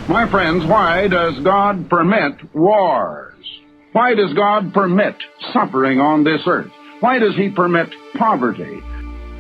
My friends, why does God permit wars? Why does God permit suffering on this earth? Why does He permit poverty?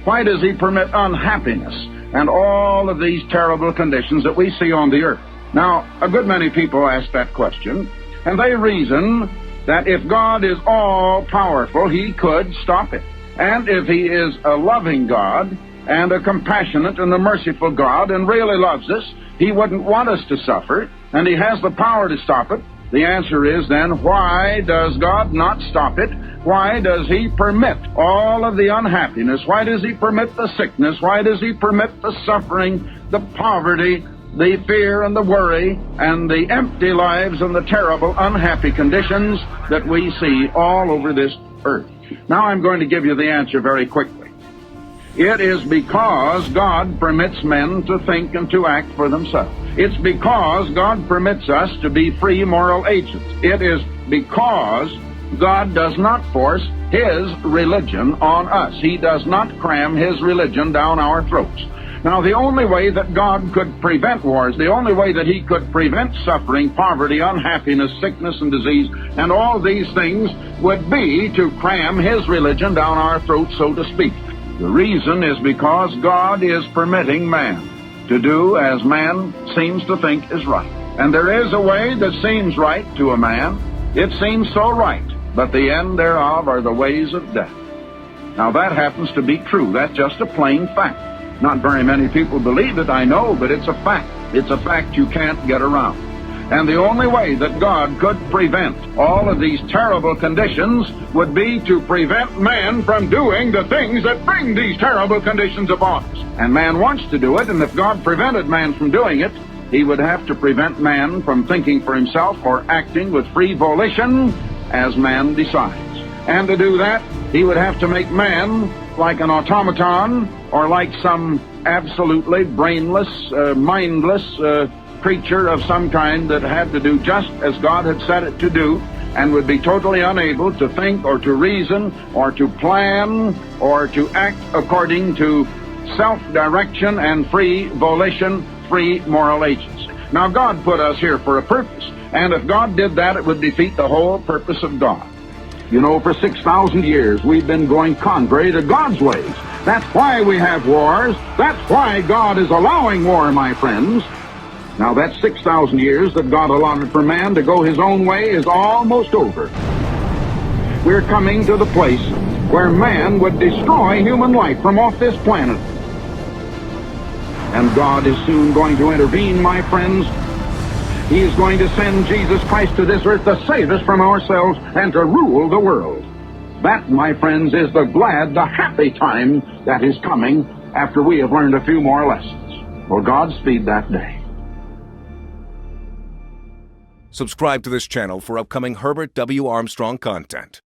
Why does He permit unhappiness and all of these terrible conditions that we see on the earth? Now, a good many people ask that question, and they reason that if God is all-powerful, He could stop it. And if He is a loving God and a compassionate and a merciful God and really loves us, He wouldn't want us to suffer, and He has the power to stop it. The answer is then, why does God not stop it? Why does He permit all of the unhappiness? Why does He permit the sickness? Why does He permit the suffering, the poverty, the fear and the worry, and the empty lives and the terrible, unhappy conditions that we see all over this earth? Now I'm going to give you the answer very quickly. It is because God permits men to think and to act for themselves. It's because God permits us to be free moral agents. It is because God does not force His religion on us. He does not cram His religion down our throats. Now, the only way that God could prevent wars, the only way that He could prevent suffering, poverty, unhappiness, sickness, and disease, and all these things would be to cram His religion down our throats, so to speak. The reason is because God is permitting man to do as man seems to think is right. And there is a way that seems right to a man. It seems so right, but the end thereof are the ways of death. Now that happens to be true. That's just a plain fact. Not very many people believe it, I know, but it's a fact. It's a fact you can't get around. And the only way that God could prevent all of these terrible conditions would be to prevent man from doing the things that bring these terrible conditions upon us. And man wants to do it, and if God prevented man from doing it, He would have to prevent man from thinking for himself or acting with free volition as man decides. And to do that, He would have to make man like an automaton or like some absolutely brainless, mindless creature of some kind that had to do just as God had said it to do and would be totally unable to think or to reason or to plan or to act according to self-direction and free volition, free moral agency. Now, God put us here for a purpose, and if God did that, it would defeat the whole purpose of God. You know, for 6,000 years, we've been going contrary to God's ways. That's why we have wars. That's why God is allowing war, my friends. Now, that 6,000 years that God allotted for man to go his own way is almost over. We're coming to the place where man would destroy human life from off this planet. And God is soon going to intervene, my friends. He is going to send Jesus Christ to this earth to save us from ourselves and to rule the world. That, my friends, is the glad, the happy time that is coming after we have learned a few more lessons. For Godspeed that day. Subscribe to this channel for upcoming Herbert W. Armstrong content.